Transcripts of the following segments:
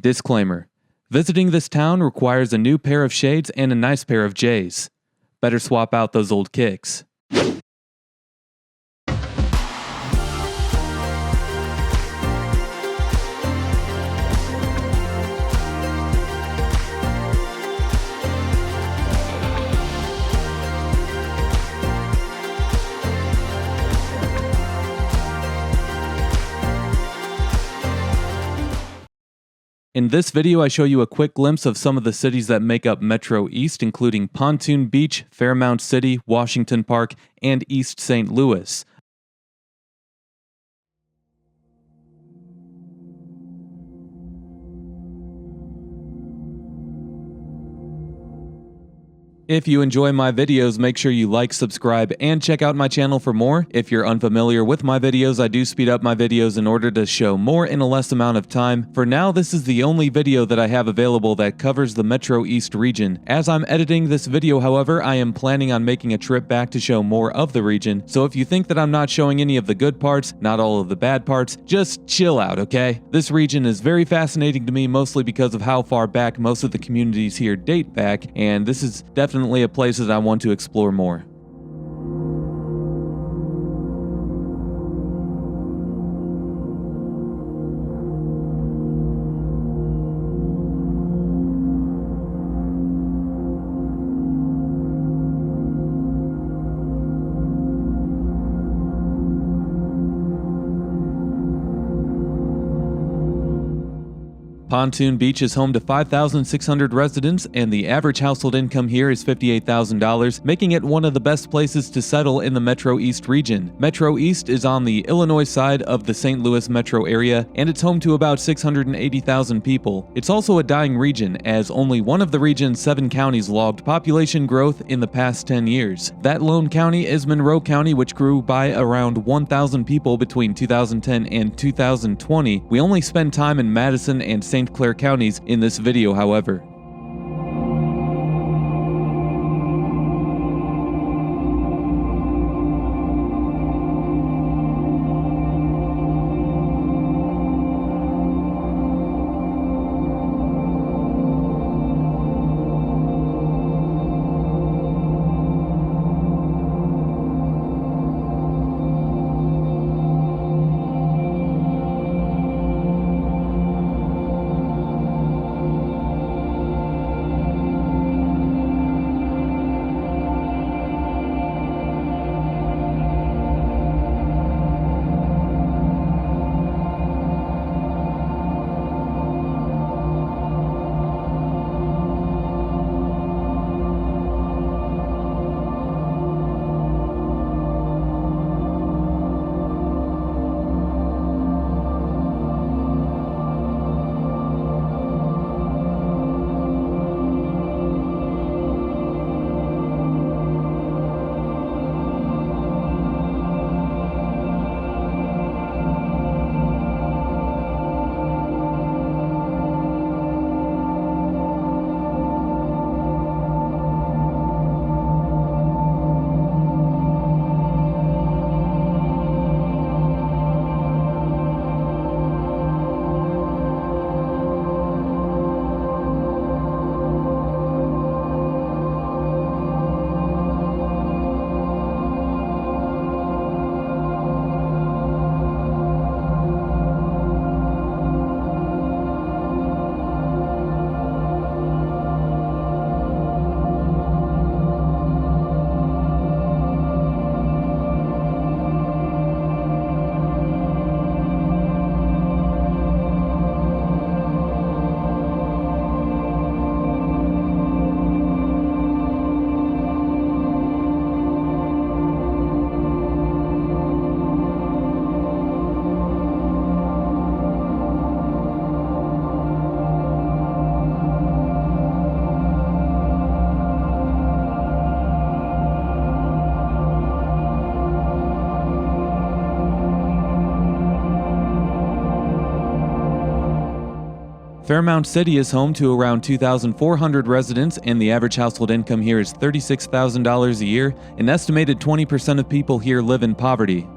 Disclaimer: visiting this town requires a new pair of shades and a nice pair of J's. Better swap out those old kicks. In this video, I show you a quick glimpse of some of the cities that make up Metro East, including Pontoon Beach, Fairmount City, Washington Park, and East St. Louis. If you enjoy my videos, make sure you like, subscribe, and check out my channel for more. If you're unfamiliar with my videos, I do speed up my videos in order to show more in a less amount of time. For now, this is the only video that I have available that covers the Metro East region. As I'm editing this video, however, I am planning on making a trip back to show more of the region, so if you think that I'm not showing any of the good parts, not all of the bad parts, just chill out, okay? This region is very fascinating to me, mostly because of how far back most of the communities here date back, and this is definitely a place that I want to explore more. Pontoon Beach is home to 5,600 residents, and the average household income here is $58,000, making it one of the best places to settle in the Metro East region. Metro East is on the Illinois side of the St. Louis metro area, and it's home to about 680,000 people. It's also a dying region, as only one of the region's 7 counties logged population growth in the past 10 years. That lone county is Monroe County, which grew by around 1,000 people between 2010 and 2020. We only spend time in Madison and St. Clair counties in this video, however. Fairmount City is home to around 2,400 residents, and the average household income here is $36,000 a year. An estimated 20% of people here live in poverty.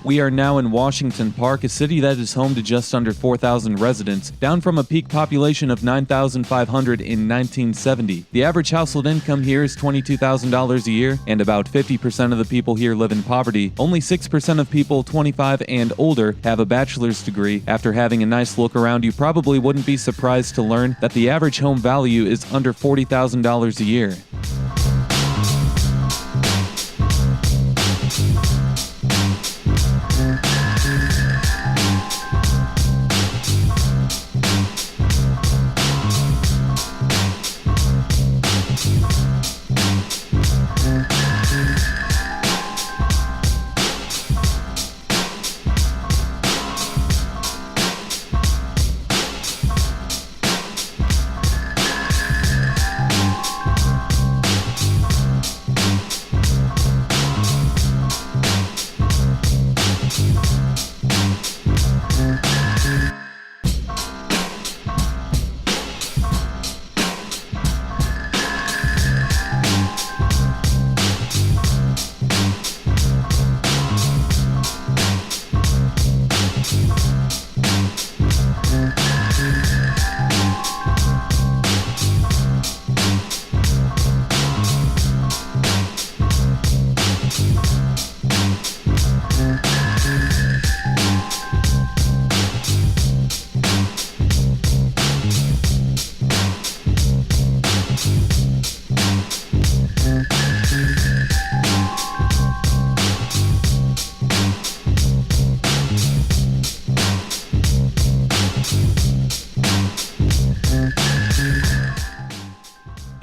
We are now in Washington Park, a city that is home to just under 4,000 residents, down from a peak population of 9,500 in 1970. The average household income here is $22,000 a year, and about 50% of the people here live in poverty. Only 6% of people 25 and older have a bachelor's degree. After having a nice look around, you probably wouldn't be surprised to learn that the average home value is under $40,000 a year.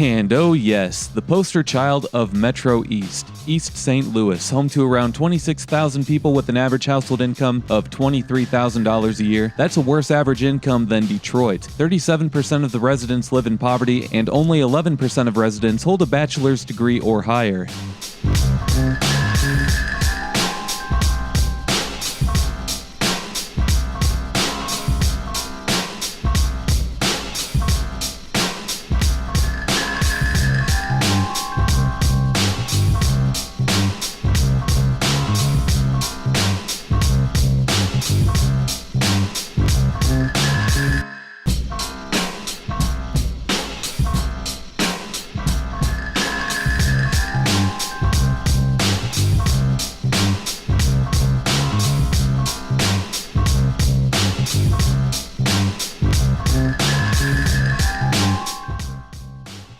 And oh yes, the poster child of Metro East, East St. Louis, home to around 26,000 people with an average household income of $23,000 a year. That's a worse average income than Detroit. 37% of the residents live in poverty, and only 11% of residents hold a bachelor's degree or higher.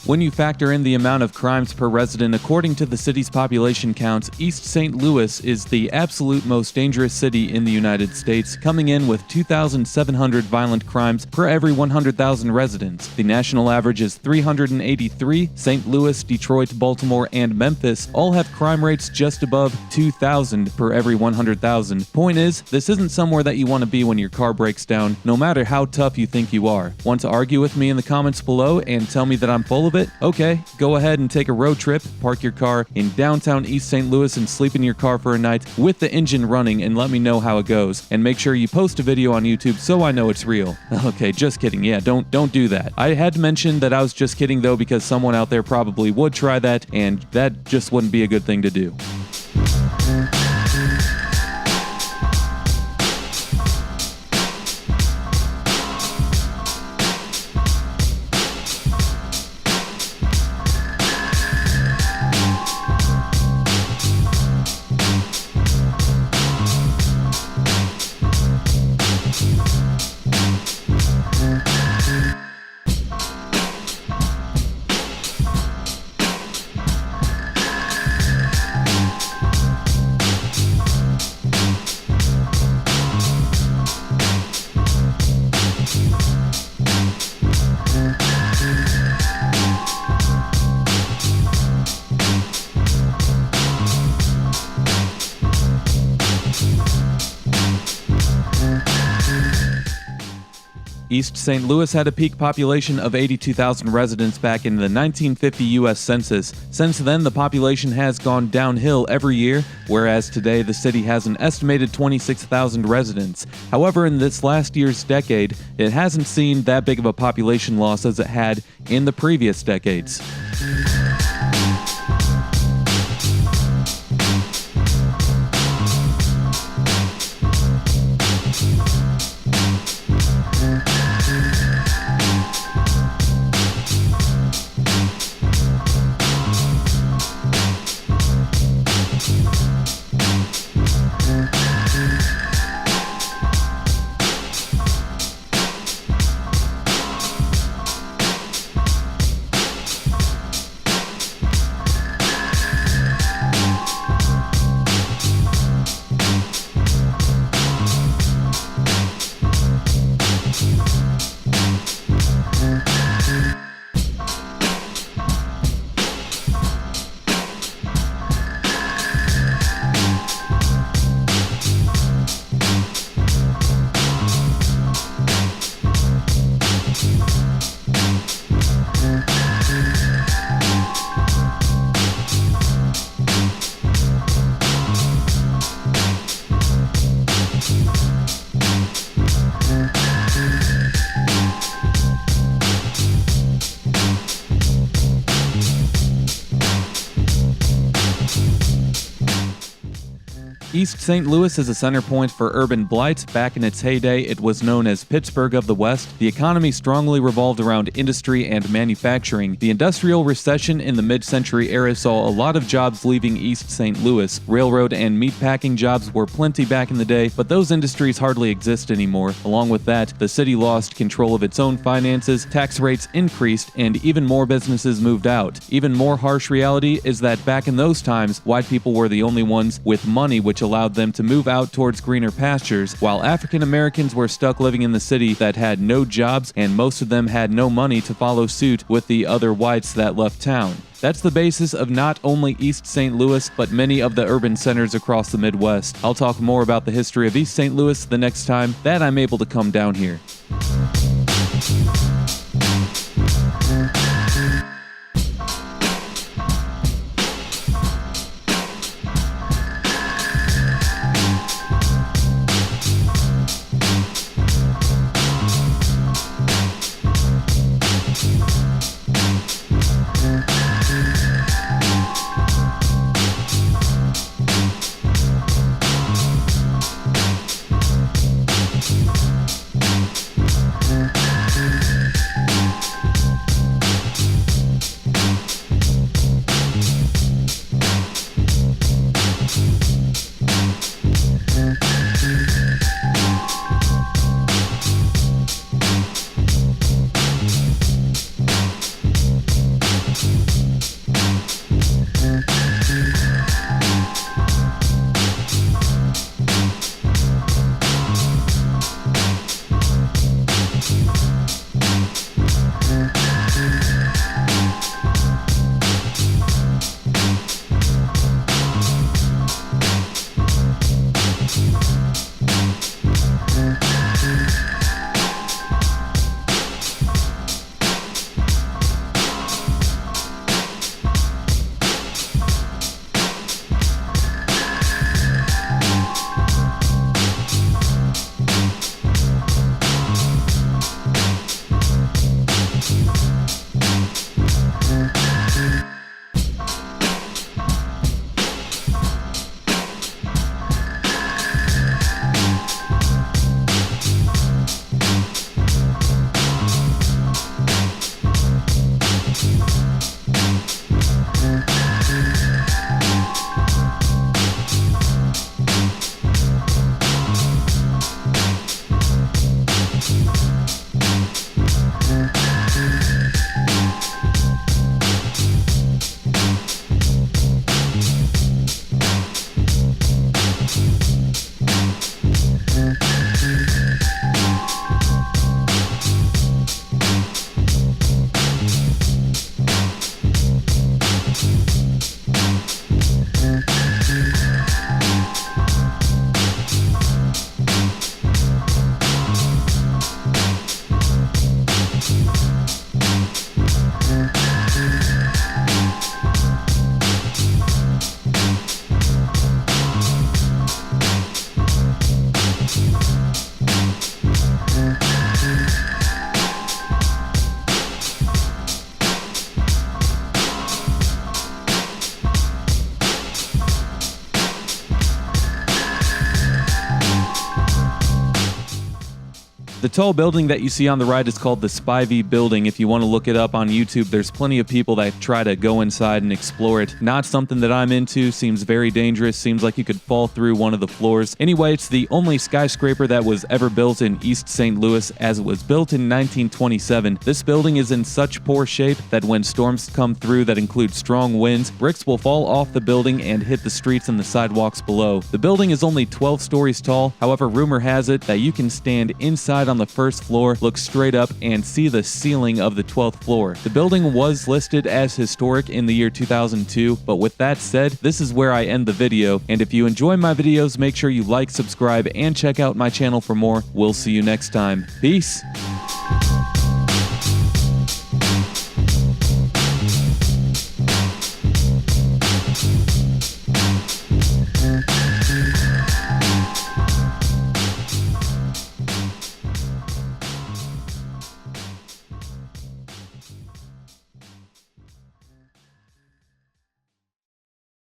When you factor in the amount of crimes per resident according to the city's population counts, East St. Louis is the absolute most dangerous city in the United States, coming in with 2,700 violent crimes per every 100,000 residents. The national average is 383. St. Louis, Detroit, Baltimore, and Memphis all have crime rates just above 2,000 per every 100,000. Point is, this isn't somewhere that you want to be when your car breaks down, no matter how tough you think you are. Want to argue with me in the comments below and tell me that I'm full of it? Okay, go ahead and take a road trip, park your car in downtown East St. Louis and sleep in your car for a night with the engine running and let me know how it goes. And make sure you post a video on YouTube so I know it's real. Okay, just kidding. Yeah, don't do that. I had to mention that I was just kidding though, because someone out there probably would try that, and that just wouldn't be a good thing to do. East St. Louis had a peak population of 82,000 residents back in the 1950 U.S. Census. Since then, the population has gone downhill every year, whereas today the city has an estimated 26,000 residents. However, in this last year's decade, it hasn't seen that big of a population loss as it had in the previous decades. East St. Louis is a center point for urban blight. Back in its heyday, it was known as Pittsburgh of the West. The economy strongly revolved around industry and manufacturing. The industrial recession in the mid-century era saw a lot of jobs leaving East St. Louis. Railroad and meatpacking jobs were plenty back in the day, but those industries hardly exist anymore. Along with that, the city lost control of its own finances, tax rates increased, and even more businesses moved out. Even more harsh reality is that back in those times, white people were the only ones with money, which allowed them to move out towards greener pastures, while African Americans were stuck living in the city that had no jobs, and most of them had no money to follow suit with the other whites that left town. That's the basis of not only East St. Louis, but many of the urban centers across the Midwest. I'll talk more about the history of East St. Louis the next time that I'm able to come down here. The tall building that you see on the right is called the Spivey Building. If you want to look it up on YouTube, there's plenty of people that try to go inside and explore it. Not something that I'm into, seems very dangerous, seems like you could fall through one of the floors. Anyway, it's the only skyscraper that was ever built in East St. Louis, as it was built in 1927. This building is in such poor shape that when storms come through that include strong winds, bricks will fall off the building and hit the streets and the sidewalks below. The building is only 12 stories tall, however rumor has it that you can stand inside on the first floor, look straight up, and see the ceiling of the 12th floor. The building was listed as historic in the year 2002, but with that said, this is where I end the video, and if you enjoy my videos, make sure you like, subscribe, and check out my channel for more. We'll see you next time. Peace!